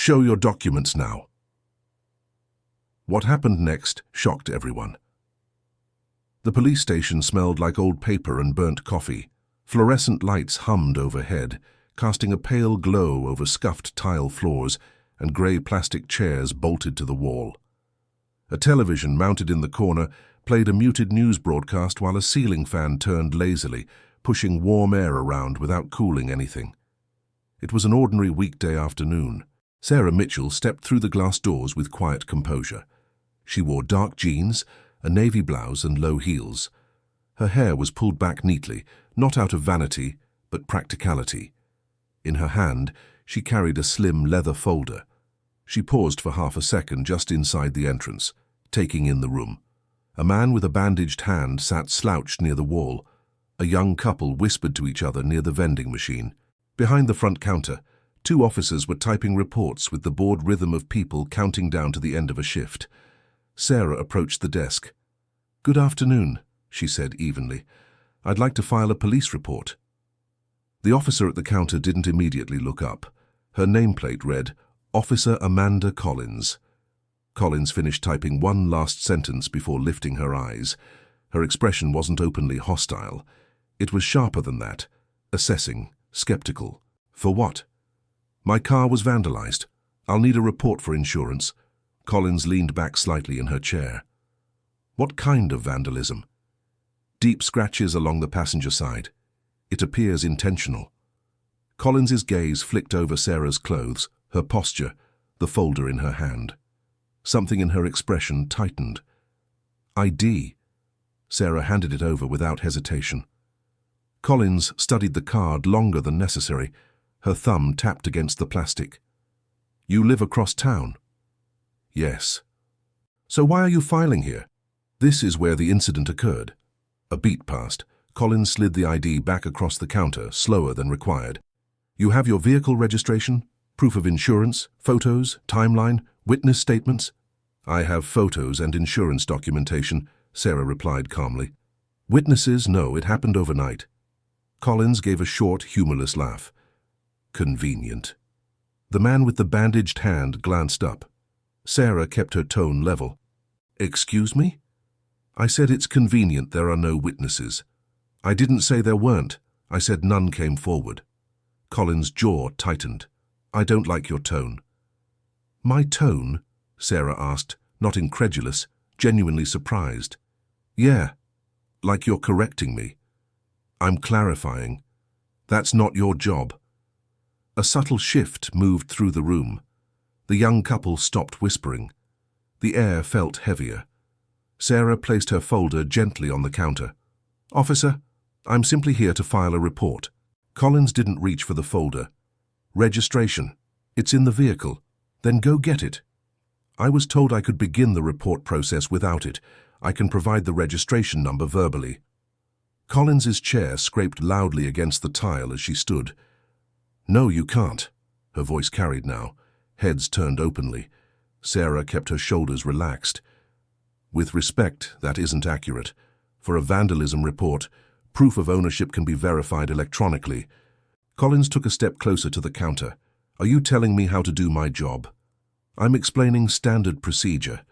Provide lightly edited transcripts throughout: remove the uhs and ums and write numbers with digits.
Show your documents now." What happened next shocked everyone. The police station smelled like old paper and burnt coffee. Fluorescent lights hummed overhead, casting a pale glow over scuffed tile floors and grey plastic chairs bolted to the wall. A television mounted in the corner played a muted news broadcast while a ceiling fan turned lazily, pushing warm air around without cooling anything. It was an ordinary weekday afternoon. Sarah Mitchell stepped through the glass doors with quiet composure. She wore dark jeans, a navy blouse and low heels. Her hair was pulled back neatly, not out of vanity, but practicality. In her hand, she carried a slim leather folder. She paused for half a second just inside the entrance, taking in the room. A man with a bandaged hand sat slouched near the wall. A young couple whispered to each other near the vending machine. Behind the front counter, 2 officers were typing reports with the bored rhythm of people counting down to the end of a shift. Sarah approached the desk. "Good afternoon," she said evenly. "I'd like to file a police report." The officer at the counter didn't immediately look up. Her nameplate read, "Officer Amanda Collins." Collins finished typing one last sentence before lifting her eyes. Her expression wasn't openly hostile. It was sharper than that, assessing, skeptical. "For what?" "My car was vandalized. I'll need a report for insurance." Collins leaned back slightly in her chair. "What kind of vandalism?" "Deep scratches along the passenger side. It appears intentional." Collins's gaze flicked over Sarah's clothes, her posture, the folder in her hand. Something in her expression tightened. "ID." Sarah handed it over without hesitation. Collins studied the card longer than necessary. Her thumb tapped against the plastic. "You live across town?" "Yes." "So why are you filing here?" "This is where the incident occurred." A beat passed. Collins slid the ID back across the counter, slower than required. "You have your vehicle registration, proof of insurance, photos, timeline, witness statements?" "I have photos and insurance documentation," Sarah replied calmly. "Witnesses? No, it happened overnight." Collins gave a short, humorless laugh. "Convenient." The man with the bandaged hand glanced up. Sarah kept her tone level. "Excuse me?" "I said it's convenient there are no witnesses." "I didn't say there weren't. I said none came forward." Collins' jaw tightened. "I don't like your tone." "My tone?" Sarah asked, not incredulous, genuinely surprised. "Yeah, like you're correcting me." "I'm clarifying. That's not your job." A subtle shift moved through the room. The young couple stopped whispering. The air felt heavier. Sarah placed her folder gently on the counter. "Officer, I'm simply here to file a report." Collins didn't reach for the folder. "Registration. It's in the vehicle. Then go get it." "I was told I could begin the report process without it. I can provide the registration number verbally." Collins's chair scraped loudly against the tile as she stood. "No, you can't." Her voice carried now. Heads turned openly. Sarah kept her shoulders relaxed. "With respect, that isn't accurate. For a vandalism report, proof of ownership can be verified electronically." Collins took a step closer to the counter. "Are you telling me how to do my job?" "I'm explaining standard procedure."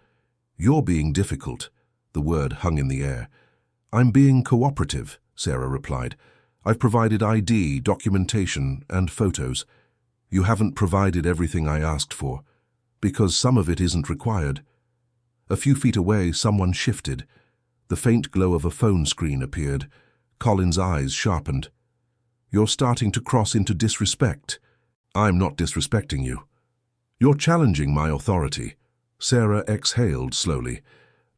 "You're being difficult." The word hung in the air. "I'm being cooperative," Sarah replied. "I've provided ID, documentation, and photos. You haven't provided everything I asked for, because some of it isn't required." A few feet away, someone shifted. The faint glow of a phone screen appeared. Collins' eyes sharpened. "You're starting to cross into disrespect." "I'm not disrespecting you." "You're challenging my authority." Sarah exhaled slowly.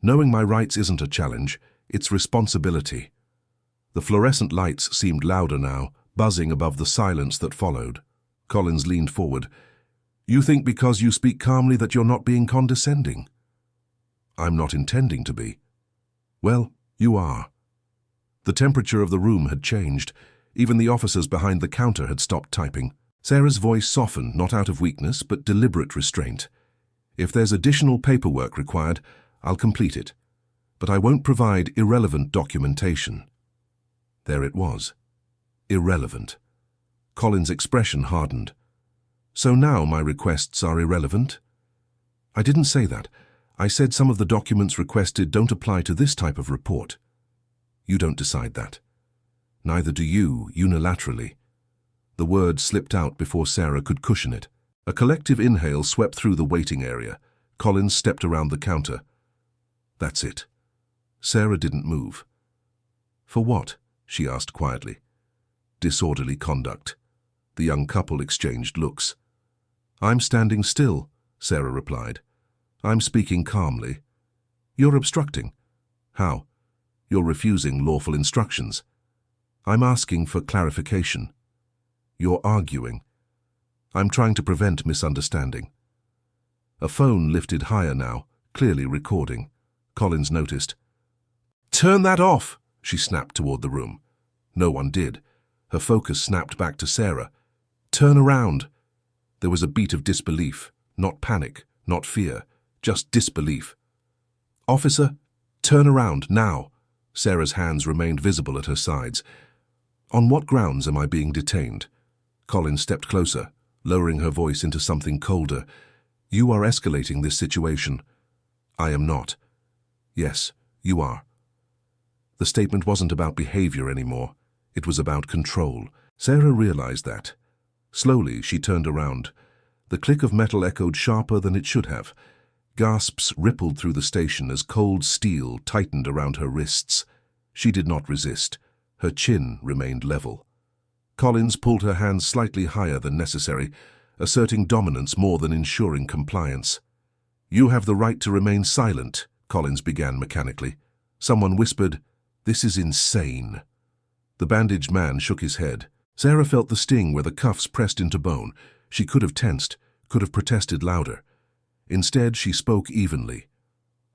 "Knowing my rights isn't a challenge, it's responsibility." The fluorescent lights seemed louder now, buzzing above the silence that followed. Collins leaned forward. "You think because you speak calmly that you're not being condescending?" "I'm not intending to be." "Well, you are." The temperature of the room had changed. Even the officers behind the counter had stopped typing. Sarah's voice softened, not out of weakness, but deliberate restraint. "If there's additional paperwork required, I'll complete it. But I won't provide irrelevant documentation." There it was. Irrelevant. Collins' expression hardened. So now my requests are irrelevant? I didn't say that. I said some of the documents requested don't apply to this type of report. You don't decide that. Neither do you, unilaterally. The word slipped out before Sarah could cushion it. A collective inhale swept through the waiting area. Collins stepped around the counter. That's it. Sarah didn't move. For what? She asked quietly. Disorderly conduct. The young couple exchanged looks. I'm standing still, Sarah replied. I'm speaking calmly. You're obstructing. How? You're refusing lawful instructions. I'm asking for clarification. You're arguing. I'm trying to prevent misunderstanding. A phone lifted higher now, clearly recording. Collins noticed. Turn that off, she snapped toward the room. No one did. Her focus snapped back to Sarah. Turn around. There was a beat of disbelief, not panic, not fear, just disbelief. Officer, turn around, now. Sarah's hands remained visible at her sides. On what grounds am I being detained? Collins stepped closer, lowering her voice into something colder. You are escalating this situation. I am not. Yes, you are. The statement wasn't about behavior anymore. It was about control. Sarah realized that. Slowly, she turned around. The click of metal echoed sharper than it should have. Gasps rippled through the station as cold steel tightened around her wrists. She did not resist. Her chin remained level. Collins pulled her hands slightly higher than necessary, asserting dominance more than ensuring compliance. You have the right to remain silent, Collins began mechanically. Someone whispered, This is insane. The bandaged man shook his head. Sarah felt the sting where the cuffs pressed into bone. She could have tensed, could have protested louder. Instead, she spoke evenly.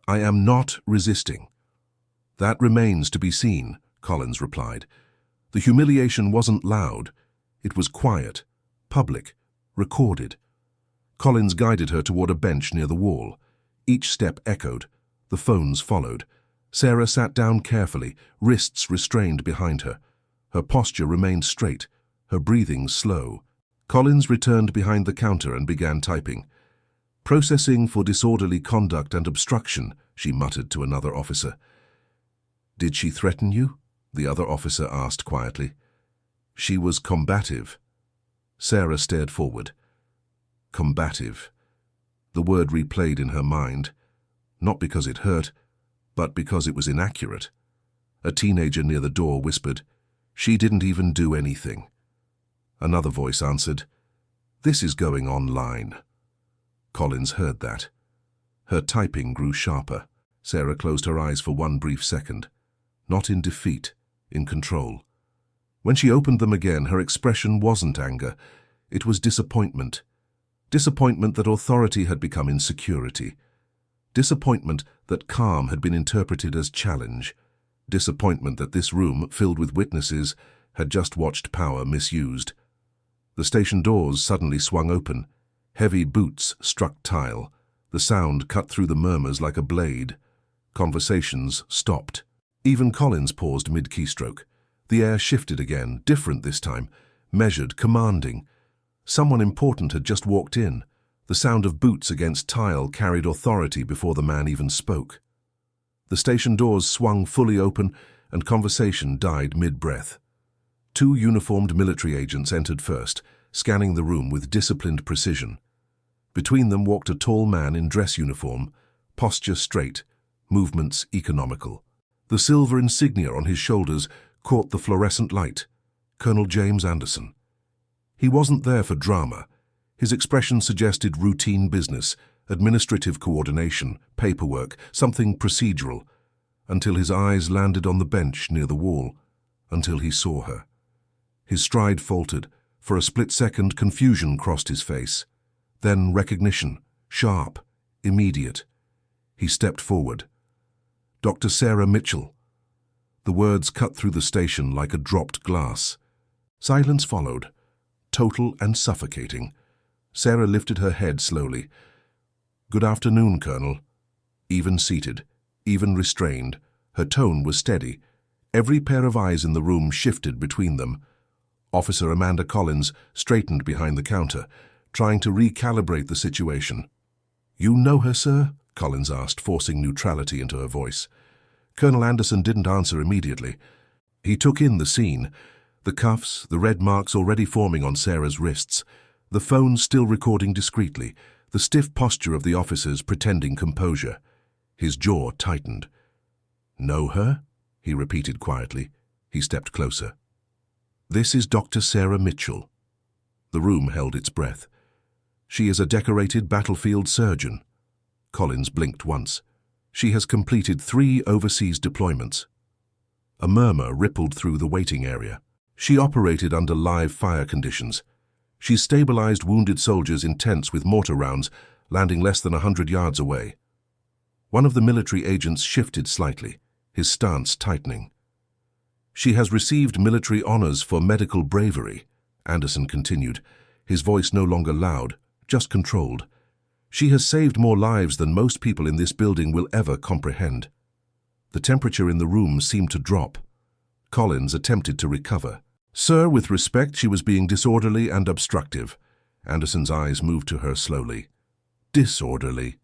I am not resisting. That remains to be seen, Collins replied. The humiliation wasn't loud. It was quiet, public, recorded. Collins guided her toward a bench near the wall. Each step echoed. The phones followed. Sarah sat down carefully, wrists restrained behind her. Her posture remained straight, her breathing slow. Collins returned behind the counter and began typing. Processing for disorderly conduct and obstruction, she muttered to another officer. Did she threaten you? The other officer asked quietly. She was combative. Sarah stared forward. Combative. The word replayed in her mind, not because it hurt, but because it was inaccurate. A teenager near the door whispered, She didn't even do anything. Another voice answered, This is going online. Collins heard that. Her typing grew sharper. Sarah closed her eyes for one brief second. Not in defeat, in control. When she opened them again, her expression wasn't anger. It was disappointment. Disappointment that authority had become insecurity. Disappointment that calm had been interpreted as challenge. Disappointment that this room, filled with witnesses, had just watched power misused. The station doors suddenly swung open. Heavy boots struck tile. The sound cut through the murmurs like a blade. Conversations stopped. Even Collins paused mid-keystroke. The air shifted again, different this time, measured, commanding. Someone important had just walked in. The sound of boots against tile carried authority before the man even spoke. The station doors swung fully open, and conversation died mid-breath. 2 uniformed military agents entered first, scanning the room with disciplined precision. Between them walked a tall man in dress uniform, posture straight, movements economical. The silver insignia on his shoulders caught the fluorescent light. Colonel James Anderson. He wasn't there for drama. His expression suggested routine business, administrative coordination, paperwork, something procedural, until his eyes landed on the bench near the wall, until he saw her. His stride faltered. For a split second, confusion crossed his face. Then recognition, sharp, immediate. He stepped forward. Dr. Sarah Mitchell. The words cut through the station like a dropped glass. Silence followed, total and suffocating. Sarah lifted her head slowly. Good afternoon, Colonel. Even seated, even restrained, her tone was steady. Every pair of eyes in the room shifted between them. Officer Amanda Collins straightened behind the counter. trying to recalibrate the situation. "You know her, sir?" Collins asked, forcing neutrality into her voice. Colonel Anderson didn't answer immediately. He took in the scene. The cuffs, the red marks already forming on Sarah's wrists, the phone still recording discreetly, the stiff posture of the officers pretending composure. His jaw tightened. "Know her?" he repeated quietly. He stepped closer. "This is Dr. Sarah Mitchell." The room held its breath. "She is a decorated battlefield surgeon." Collins blinked once. "She has completed 3 overseas deployments." A murmur rippled through the waiting area. "She operated under live fire conditions. She stabilized wounded soldiers in tents with mortar rounds, landing less than 100 yards away." One of the military agents shifted slightly, his stance tightening. "She has received military honors for medical bravery," Anderson continued, his voice no longer loud, just controlled. "She has saved more lives than most people in this building will ever comprehend." The temperature in the room seemed to drop. Collins attempted to recover. "Sir, with respect, she was being disorderly and obstructive." Anderson's eyes moved to her slowly. "Disorderly?"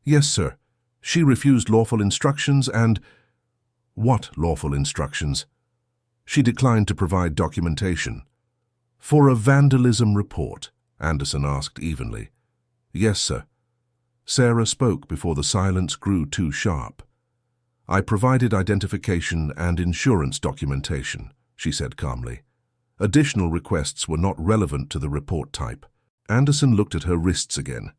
"Yes, sir. She refused lawful instructions and—" "What lawful instructions?" "She declined to provide documentation." "For a vandalism report?" Anderson asked evenly. "Yes, sir." Sarah spoke before the silence grew too sharp. "I provided identification and insurance documentation," she said calmly. "Additional requests were not relevant to the report type." Anderson looked at her wrists again.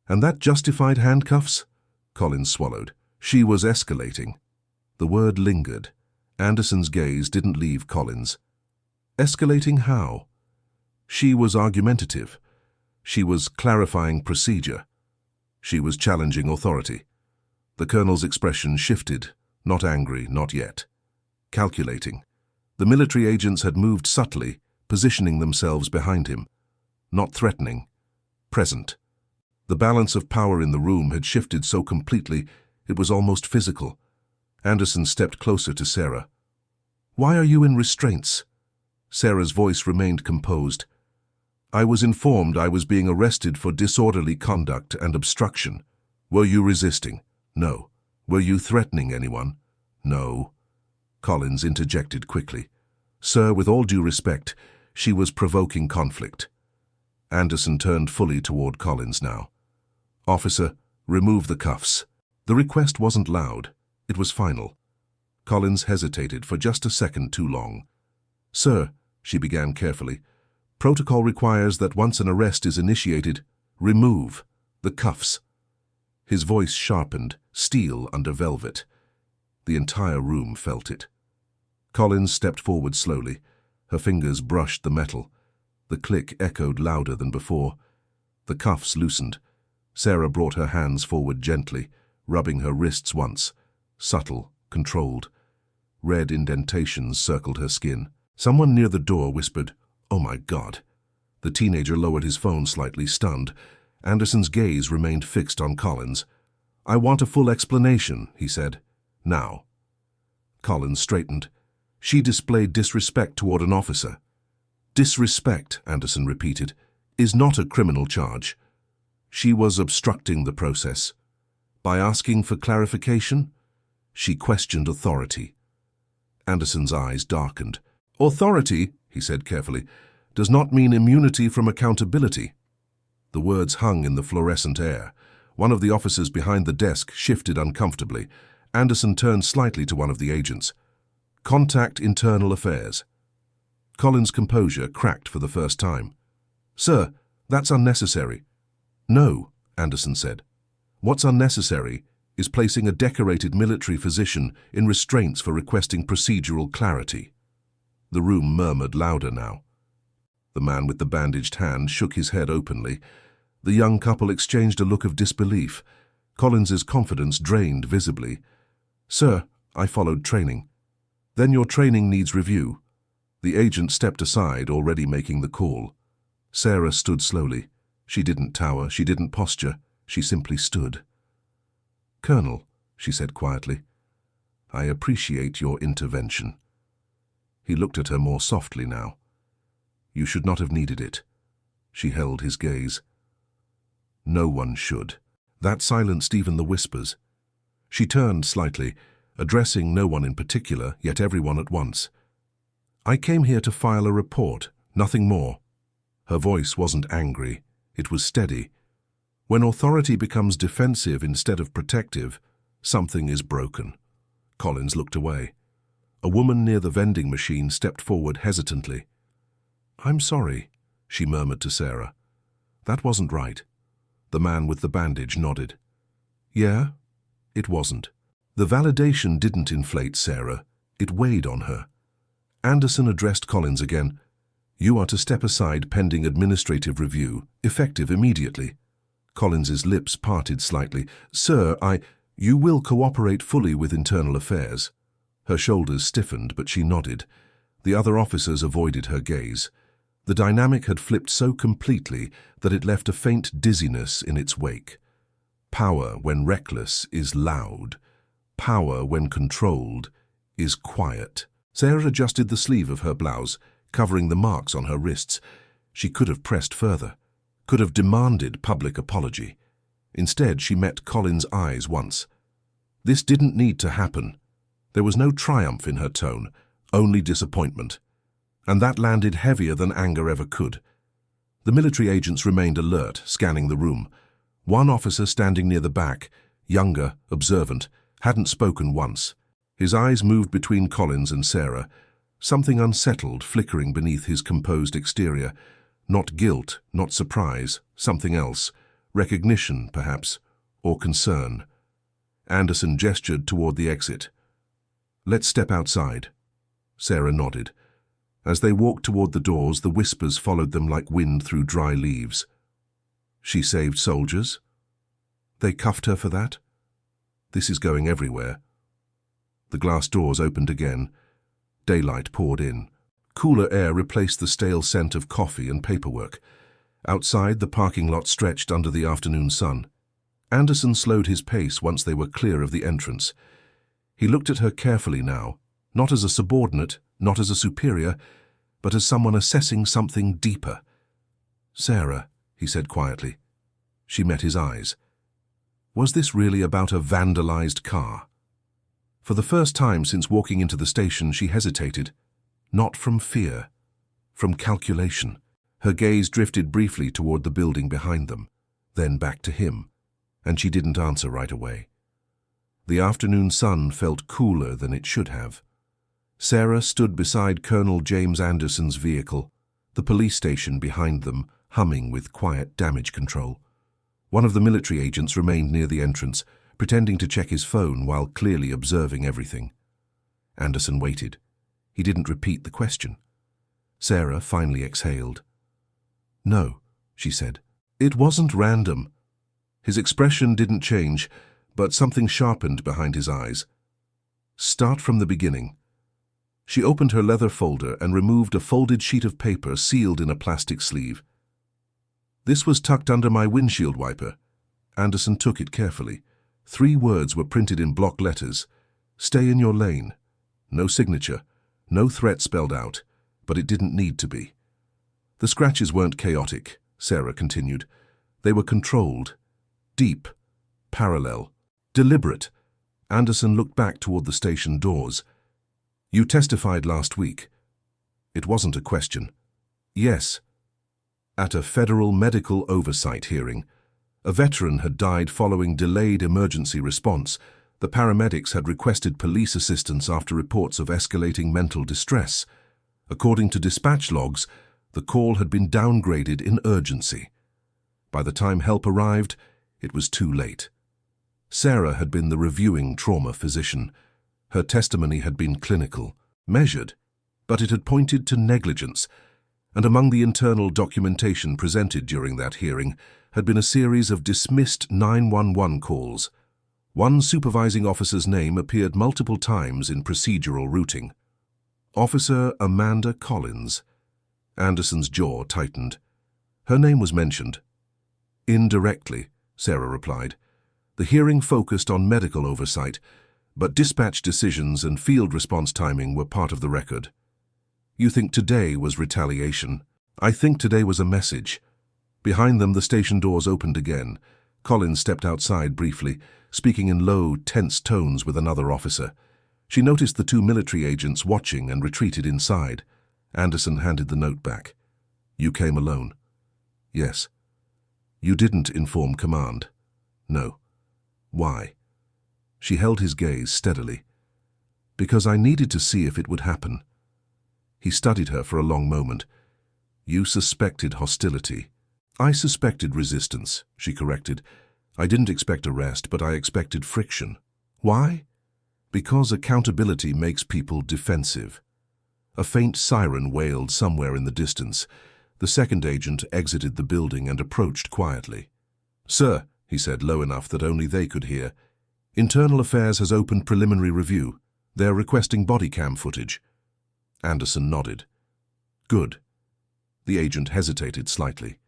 "And that justified handcuffs?" Collins swallowed. "She was escalating." The word lingered. Anderson's gaze didn't leave Collins. "Escalating how?" "She was argumentative. She was clarifying procedure. She was challenging authority." The colonel's expression shifted, not angry, not yet. Calculating. The military agents had moved subtly, positioning themselves behind him. Not threatening. Present. The balance of power in the room had shifted so completely it was almost physical. Anderson stepped closer to Sarah. "Why are you in restraints?" Sarah's voice remained composed. "I was informed I was being arrested for disorderly conduct and obstruction." "Were you resisting?" "No." "Were you threatening anyone?" "No." Collins interjected quickly. "Sir, with all due respect, she was provoking conflict." Anderson turned fully toward Collins now. "Officer, remove the cuffs." The request wasn't loud. It was final. Collins hesitated for just a second too long. "Sir," she began carefully, "protocol requires that once an arrest is initiated, remove the cuffs." His voice sharpened, steel under velvet. The entire room felt it. Collins stepped forward slowly. Her fingers brushed the metal. The click echoed louder than before. The cuffs loosened. Sarah brought her hands forward gently, rubbing her wrists once. Subtle, controlled. Red indentations circled her skin. Someone near the door whispered, "Oh my God." The teenager lowered his phone slightly, stunned. Anderson's gaze remained fixed on Collins. "I want a full explanation," he said. "Now." Collins straightened. "She displayed disrespect toward an officer." "Disrespect," Anderson repeated, "is not a criminal charge. She was obstructing the process. By asking for clarification, she questioned authority." Anderson's eyes darkened. "Authority," he said carefully, "does not mean immunity from accountability." The words hung in the fluorescent air. One of the officers behind the desk shifted uncomfortably. Anderson turned slightly to one of the agents. "Contact Internal Affairs." Collins' composure cracked for the first time. "Sir, that's unnecessary." "No," Anderson said. "What's unnecessary is placing a decorated military physician in restraints for requesting procedural clarity." The room murmured louder now. The man with the bandaged hand shook his head openly. The young couple exchanged a look of disbelief. Collins's confidence drained visibly. "Sir, I followed training." "Then your training needs review." The agent stepped aside, already making the call. Sarah stood slowly. She didn't tower, she didn't posture, she simply stood. "Colonel," she said quietly, "I appreciate your intervention." He looked at her more softly now. "You should not have needed it. She held his gaze. No one should. That silenced even the whispers. She turned slightly, addressing no one in particular, yet everyone at once. I came here to file a report, nothing more. Her voice wasn't angry, it was steady. When authority becomes defensive instead of protective, something is broken. Collins looked away. A woman near the vending machine stepped forward hesitantly. I'm sorry, she murmured to Sarah. That wasn't right. The man with the bandage nodded. Yeah, it wasn't. The validation didn't inflate Sarah, it weighed on her. Anderson addressed Collins again. You are to step aside pending administrative review, effective immediately. Collins's lips parted slightly. Sir, You will cooperate fully with internal affairs. Her shoulders stiffened, but she nodded. The other officers avoided her gaze. The dynamic had flipped so completely that it left a faint dizziness in its wake. Power, when reckless, is loud. Power, when controlled, is quiet. Sarah adjusted the sleeve of her blouse, covering the marks on her wrists. She could have pressed further, could have demanded public apology. Instead, she met Collins' eyes once. This didn't need to happen. There was no triumph in her tone, only disappointment. And that landed heavier than anger ever could. The military agents remained alert, scanning the room. One officer standing near the back, younger, observant, hadn't spoken once. His eyes moved between Collins and Sarah, something unsettled flickering beneath his composed exterior. Not guilt, not surprise, something else. Recognition, perhaps, or concern. Anderson gestured toward the exit. Let's step outside. Sarah nodded. As they walked toward the doors, the whispers followed them like wind through dry leaves. She saved soldiers? They cuffed her for that? This is going everywhere. The glass doors opened again. Daylight poured in. Cooler air replaced the stale scent of coffee and paperwork. Outside, the parking lot stretched under the afternoon sun. Anderson slowed his pace once they were clear of the entrance. He looked at her carefully now, not as a subordinate, not as a superior, but as someone assessing something deeper. Sarah, he said quietly. She met his eyes. Was this really about a vandalized car? For the first time since walking into the station, she hesitated. Not from fear, from calculation. Her gaze drifted briefly toward the building behind them, then back to him, and she didn't answer right away. The afternoon sun felt cooler than it should have. Sarah stood beside Colonel James Anderson's vehicle, the police station behind them, humming with quiet damage control. One of the military agents remained near the entrance, pretending to check his phone while clearly observing everything. Anderson waited. He didn't repeat the question. Sarah finally exhaled. No, she said. It wasn't random. His expression didn't change, but something sharpened behind his eyes. Start from the beginning. She opened her leather folder and removed a folded sheet of paper sealed in a plastic sleeve. This was tucked under my windshield wiper. Anderson took it carefully. 3 words were printed in block letters. Stay in your lane. No signature, no threat spelled out, but it didn't need to be. The scratches weren't chaotic, Sarah continued. They were controlled, deep, parallel, deliberate. Anderson looked back toward the station doors. You testified last week. It wasn't a question. Yes. At a federal medical oversight hearing, a veteran had died following delayed emergency response. The paramedics had requested police assistance after reports of escalating mental distress. According to dispatch logs, the call had been downgraded in urgency. By the time help arrived, it was too late. Sarah had been the reviewing trauma physician. Her testimony had been clinical, measured, but it had pointed to negligence, and among the internal documentation presented during that hearing had been a series of dismissed 911 calls. One supervising officer's name appeared multiple times in procedural routing. Officer Amanda Collins. Anderson's jaw tightened. Her name was mentioned. Indirectly, Sarah replied. The hearing focused on medical oversight, but dispatch decisions and field response timing were part of the record. You think today was retaliation. I think today was a message. Behind them, the station doors opened again. Collins stepped outside briefly, speaking in low, tense tones with another officer. She noticed the two military agents watching and retreated inside. Anderson handed the note back. "You came alone?" "Yes." "You didn't inform command?" "No." "Why?" She held his gaze steadily. "Because I needed to see if it would happen." He studied her for a long moment. "You suspected hostility." "I suspected resistance," she corrected. "I didn't expect arrest, but I expected friction." "Why?" "Because accountability makes people defensive." A faint siren wailed somewhere in the distance. The second agent exited the building and approached quietly. "Sir," he said low enough that only they could hear, "Internal Affairs has opened preliminary review. They're requesting body cam footage." Anderson nodded. "Good." The agent hesitated slightly.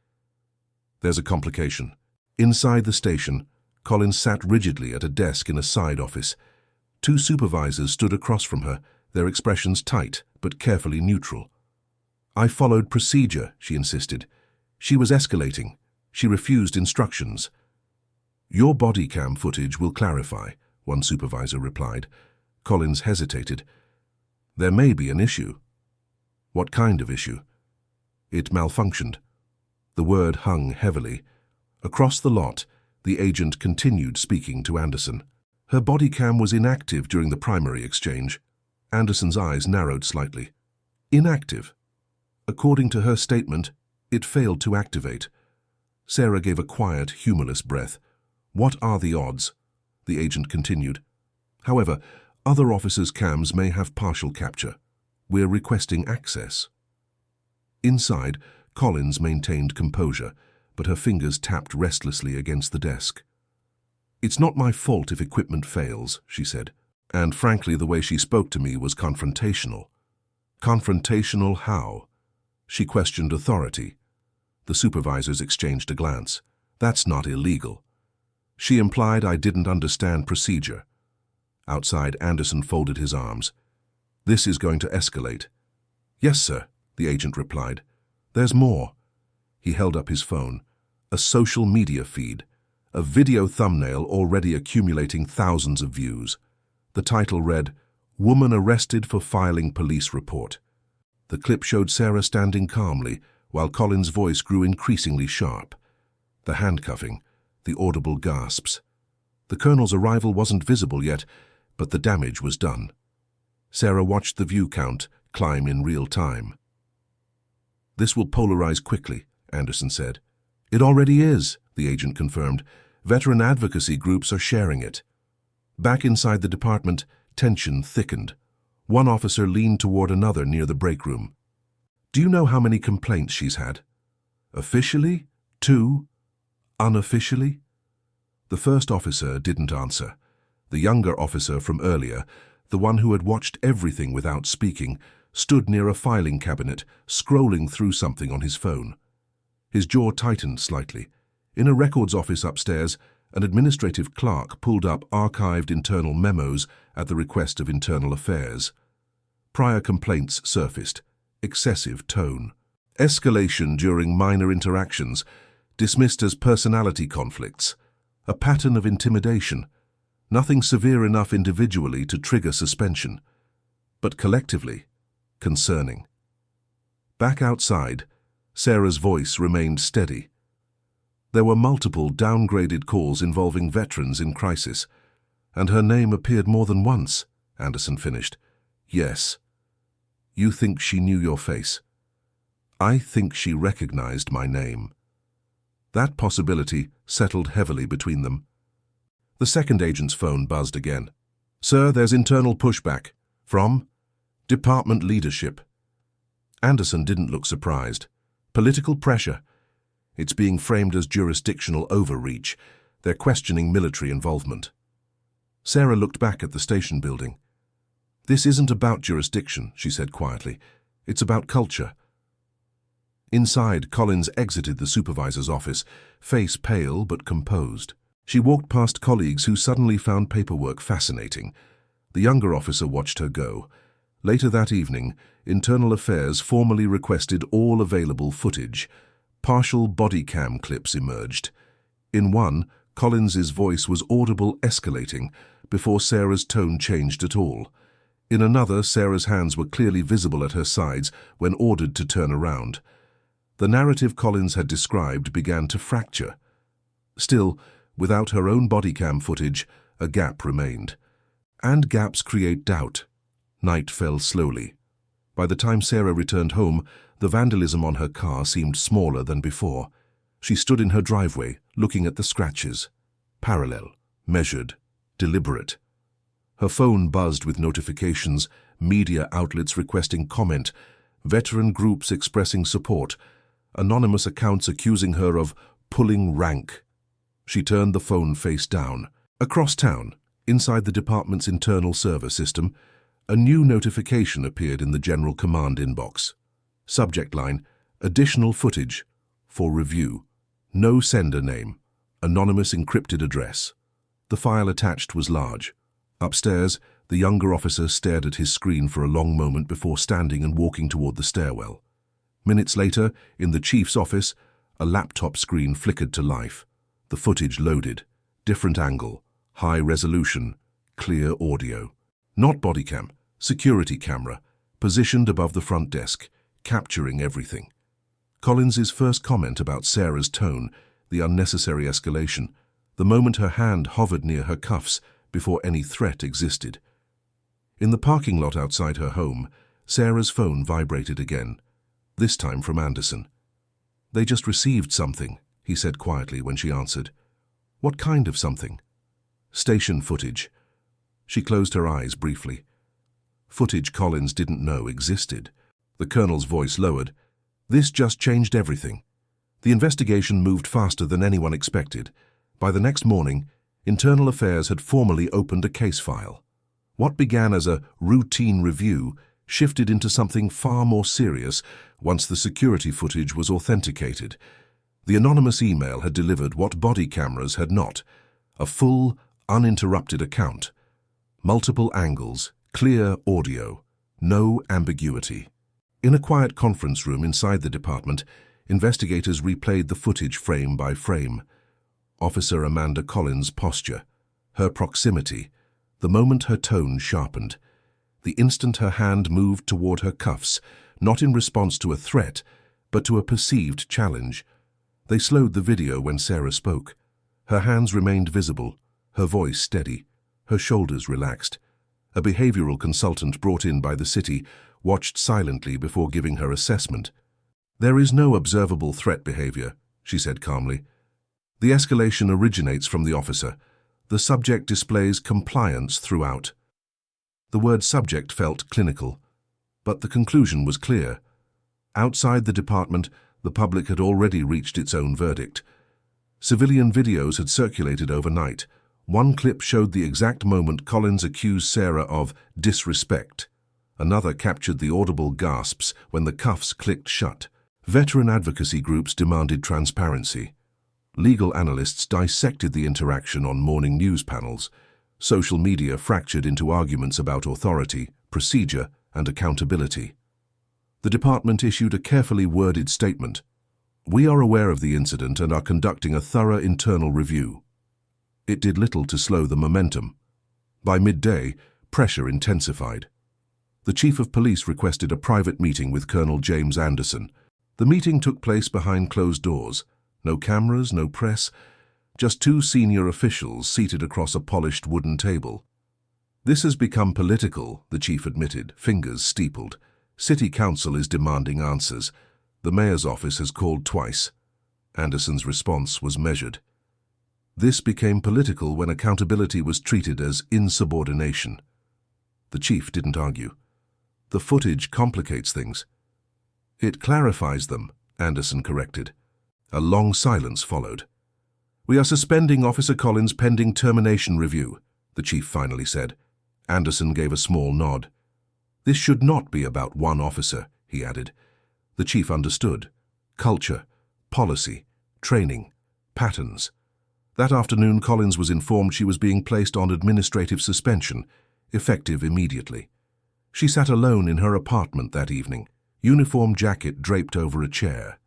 "There's a complication." Inside the station, Collins sat rigidly at a desk in a side office. Two supervisors stood across from her, their expressions tight but carefully neutral. "I followed procedure," she insisted. "She was escalating. She refused instructions." "Your body cam footage will clarify," one supervisor replied. Collins hesitated. "There may be an issue." "What kind of issue?" "It malfunctioned." The word hung heavily. Across the lot, the agent continued speaking to Anderson. "Her body cam was inactive during the primary exchange." Anderson's eyes narrowed slightly. "Inactive?" "According to her statement, it failed to activate." Sarah gave a quiet, humorless breath. "What are the odds?" The agent continued. "However, other officers' cams may have partial capture. We're requesting access." Inside, Collins maintained composure, but her fingers tapped restlessly against the desk. "It's not my fault if equipment fails," she said, and frankly the way she spoke to me was confrontational. "Confrontational how?" She questioned authority. The supervisors exchanged a glance. "That's not illegal." She implied I didn't understand procedure. Outside, Anderson folded his arms. "This is going to escalate." "Yes, sir," the agent replied. "There's more." He held up his phone. A social media feed. A video thumbnail already accumulating thousands of views. The title read, "Woman Arrested for Filing Police Report." The clip showed Sarah standing calmly, while Collins' voice grew increasingly sharp. The handcuffing, the audible gasps. The colonel's arrival wasn't visible yet, but the damage was done. Sarah watched the view count climb in real time. "This will polarize quickly," Anderson said. "It already is," the agent confirmed. "Veteran advocacy groups are sharing it." Back inside the department, tension thickened. One officer leaned toward another near the break room. "Do you know how many complaints she's had?" "Officially? 2. Unofficially?" The first officer didn't answer. The younger officer from earlier, the one who had watched everything without speaking, stood near a filing cabinet, scrolling through something on his phone. His jaw tightened slightly. In a records office upstairs, an administrative clerk pulled up archived internal memos at the request of Internal Affairs. Prior complaints surfaced. Excessive tone. Escalation during minor interactions, dismissed as personality conflicts. A pattern of intimidation. Nothing severe enough individually to trigger suspension, but collectively, concerning. Back outside, Sarah's voice remained steady. There were multiple downgraded calls involving veterans in crisis, and her name appeared more than once, Anderson finished. "Yes. You think she knew your face?" "I think she recognized my name." That possibility settled heavily between them. The second agent's phone buzzed again. "Sir, there's internal pushback. From? Department leadership." Anderson didn't look surprised. "Political pressure. It's being framed as jurisdictional overreach. They're questioning military involvement." Sarah looked back at the station building. "This isn't about jurisdiction," she said quietly. "It's about culture." Inside, Collins exited the supervisor's office, face pale but composed. She walked past colleagues who suddenly found paperwork fascinating. The younger officer watched her go. Later that evening, Internal Affairs formally requested all available footage. Partial body cam clips emerged. In one, Collins's voice was audible escalating before Sarah's tone changed at all. In another, Sarah's hands were clearly visible at her sides when ordered to turn around. The narrative Collins had described began to fracture. Still, without her own body cam footage, a gap remained. And gaps create doubt. Night fell slowly. By the time Sarah returned home, the vandalism on her car seemed smaller than before. She stood in her driveway, looking at the scratches. Parallel, measured, deliberate. Her phone buzzed with notifications, media outlets requesting comment, veteran groups expressing support, anonymous accounts accusing her of pulling rank. She turned the phone face down. Across town, inside the department's internal server system, a new notification appeared in the General Command inbox. Subject line, additional footage, for review. No sender name, anonymous encrypted address. The file attached was large. Upstairs, the younger officer stared at his screen for a long moment before standing and walking toward the stairwell. Minutes later, in the chief's office, a laptop screen flickered to life. The footage loaded. Different angle, high resolution, clear audio. Not bodycam, security camera, positioned above the front desk, capturing everything. Collins's first comment about Sarah's tone, the unnecessary escalation, the moment her hand hovered near her cuffs before any threat existed. In the parking lot outside her home, Sarah's phone vibrated again, this time from Anderson. "They just received something," he said quietly when she answered. "What kind of something?" "Station footage." She closed her eyes briefly. Footage Collins didn't know existed. The colonel's voice lowered. "This just changed everything." The investigation moved faster than anyone expected. By the next morning, Internal Affairs had formally opened a case file. What began as a routine review shifted into something far more serious once the security footage was authenticated. The anonymous email had delivered what body cameras had not: a full, uninterrupted account. Multiple angles, clear audio, no ambiguity. In a quiet conference room inside the department, investigators replayed the footage frame by frame. Officer Amanda Collins' posture, her proximity, the moment her tone sharpened, the instant her hand moved toward her cuffs, not in response to a threat, but to a perceived challenge. They slowed the video when Sarah spoke. Her hands remained visible, her voice steady, her shoulders relaxed. A behavioral consultant brought in by the city watched silently before giving her assessment. "There is no observable threat behavior," she said calmly. "The escalation originates from the officer. The subject displays compliance throughout." The word subject felt clinical, but the conclusion was clear. Outside the department, the public had already reached its own verdict. Civilian videos had circulated overnight. One clip showed the exact moment Collins accused Sarah of disrespect. Another captured the audible gasps when the cuffs clicked shut. Veteran advocacy groups demanded transparency. Legal analysts dissected the interaction on morning news panels. Social media fractured into arguments about authority, procedure, and accountability. The department issued a carefully worded statement. "We are aware of the incident and are conducting a thorough internal review." It did little to slow the momentum. By midday, pressure intensified. The chief of police requested a private meeting with Colonel James Anderson. The meeting took place behind closed doors. No cameras, no press, just two senior officials seated across a polished wooden table. "This has become political," the chief admitted, fingers steepled. "City council is demanding answers. The mayor's office has called twice." Anderson's response was measured. This became political when accountability was treated as insubordination. The chief didn't argue. "The footage complicates things." "It clarifies them," Anderson corrected. A long silence followed. "We are suspending Officer Collins pending termination review," the chief finally said. Anderson gave a small nod. "This should not be about one officer," he added. The chief understood. Culture, policy, training, patterns. That afternoon, Collins was informed she was being placed on administrative suspension, effective immediately. She sat alone in her apartment that evening, uniform jacket draped over a chair.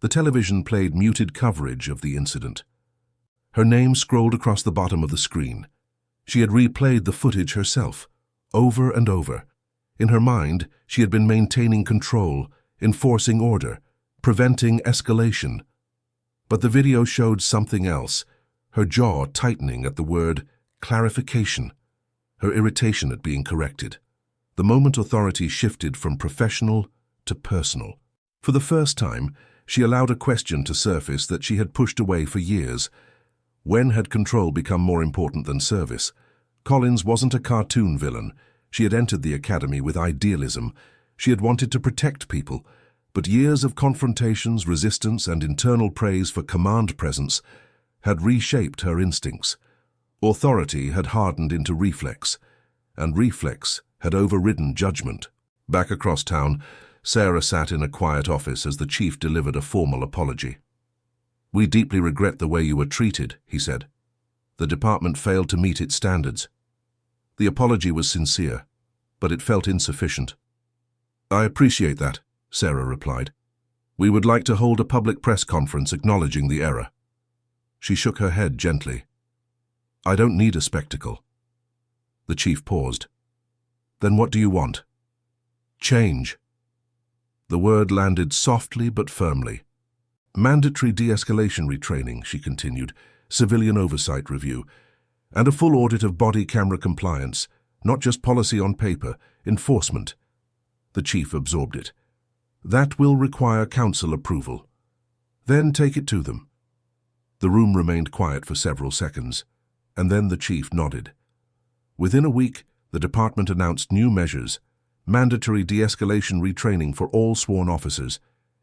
The television played muted coverage of the incident. Her name scrolled across the bottom of the screen. She had replayed the footage herself, over and over. In her mind, she had been maintaining control, enforcing order, preventing escalation. But the video showed something else, her jaw tightening at the word clarification, her irritation at being corrected. The moment authority shifted from professional to personal. For the first time, she allowed a question to surface that she had pushed away for years. When had control become more important than service? Collins wasn't a cartoon villain. She had entered the academy with idealism. She had wanted to protect people. But years of confrontations, resistance, and internal praise for command presence had reshaped her instincts. Authority had hardened into reflex, and reflex had overridden judgment. Back across town, Sarah sat in a quiet office as the chief delivered a formal apology. "We deeply regret the way you were treated," he said. "The department failed to meet its standards." The apology was sincere, but it felt insufficient. "I appreciate that," Sarah replied. "We would like to hold a public press conference acknowledging the error." She shook her head gently. "I don't need a spectacle." The chief paused. "Then what do you want?" "Change." The word landed softly but firmly. "Mandatory de-escalation retraining," she continued, "civilian oversight review, and a full audit of body camera compliance, not just policy on paper, enforcement." The chief absorbed it. "That will require council approval. Then take it to them." The room remained quiet for several seconds, and then the chief nodded. Within a week, the department announced new measures: mandatory de-escalation retraining for all sworn officers,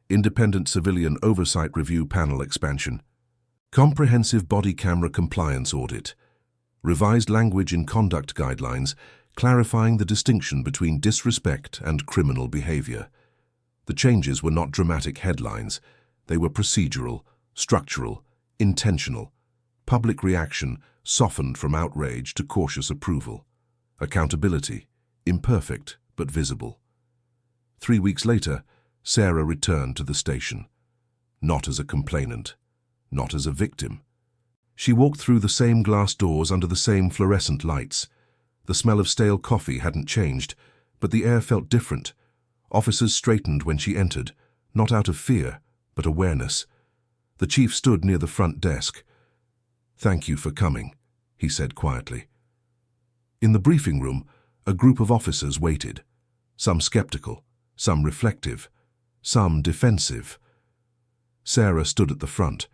independent civilian oversight review panel expansion, comprehensive body camera compliance audit, revised language in conduct guidelines clarifying the distinction between disrespect and criminal behavior. The changes were not dramatic headlines. They were procedural, structural, intentional. Public reaction softened from outrage to cautious approval. Accountability, imperfect but visible. 3 weeks later, Sarah returned to the station. Not as a complainant, not as a victim. She walked through the same glass doors under the same fluorescent lights. The smell of stale coffee hadn't changed, but the air felt different. Officers straightened when she entered, not out of fear, but awareness. The chief stood near the front desk. "Thank you for coming," he said quietly. In the briefing room, a group of officers waited, some skeptical, some reflective, some defensive. Sarah stood at the front.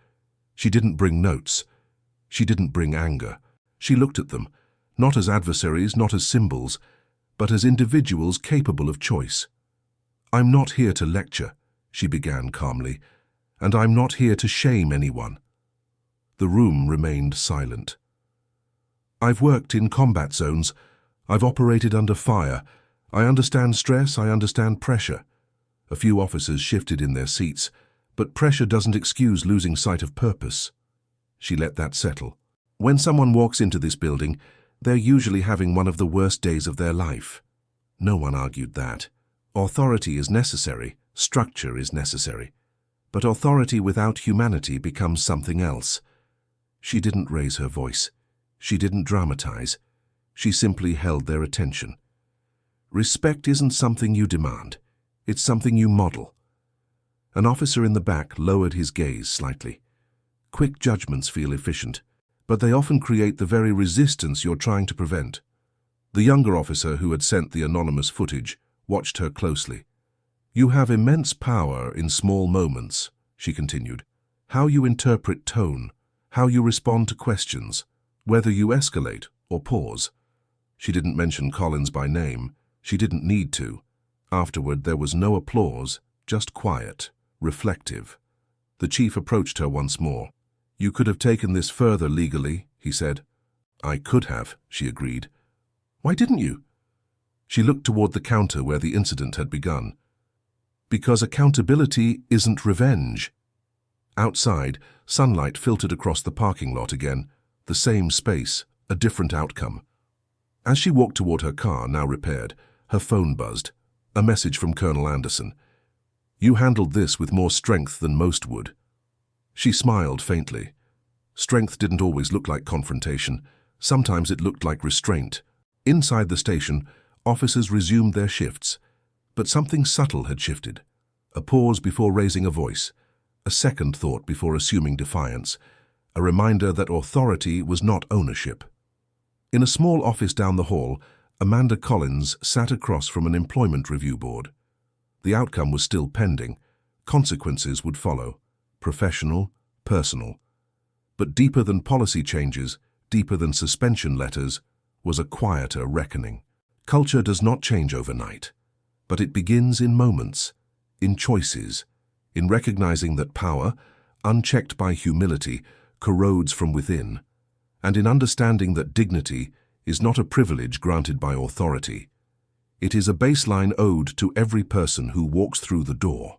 She didn't bring notes. She didn't bring anger. She looked at them, not as adversaries, not as symbols, but as individuals capable of choice. "I'm not here to lecture," she began calmly, "and I'm not here to shame anyone." The room remained silent. "I've worked in combat zones. I've operated under fire. I understand stress, I understand pressure." A few officers shifted in their seats, but pressure doesn't excuse losing sight of purpose. She let that settle. When someone walks into this building, they're usually having one of the worst days of their life. No one argued that. Authority is necessary, structure is necessary. But authority without humanity becomes something else. She didn't raise her voice. She didn't dramatize. She simply held their attention. Respect isn't something you demand. It's something you model. An officer in the back lowered his gaze slightly. Quick judgments feel efficient, but they often create the very resistance you're trying to prevent. The younger officer who had sent the anonymous footage watched her closely. "You have immense power in small moments," she continued. "How you interpret tone, how you respond to questions, whether you escalate or pause." She didn't mention Collins by name. She didn't need to. Afterward, there was no applause, just quiet, reflective. The chief approached her once more. "You could have taken this further legally," he said. "I could have," she agreed. "Why didn't you?" She looked toward the counter where the incident had begun. "Because accountability isn't revenge." Outside, sunlight filtered across the parking lot again. The same space, a different outcome. As she walked toward her car, now repaired, her phone buzzed. A message from Colonel Anderson. You handled this with more strength than most would. She smiled faintly. Strength didn't always look like confrontation. Sometimes it looked like restraint. Inside the station, officers resumed their shifts. But something subtle had shifted. A pause before raising a voice. A second thought before assuming defiance. A reminder that authority was not ownership. In a small office down the hall, Amanda Collins sat across from an employment review board. The outcome was still pending. Consequences would follow. Professional, personal. But deeper than policy changes, deeper than suspension letters, was a quieter reckoning. Culture does not change overnight, but it begins in moments, in choices, in recognizing that power, unchecked by humility, corrodes from within, and in understanding that dignity is not a privilege granted by authority. It is a baseline owed to every person who walks through the door.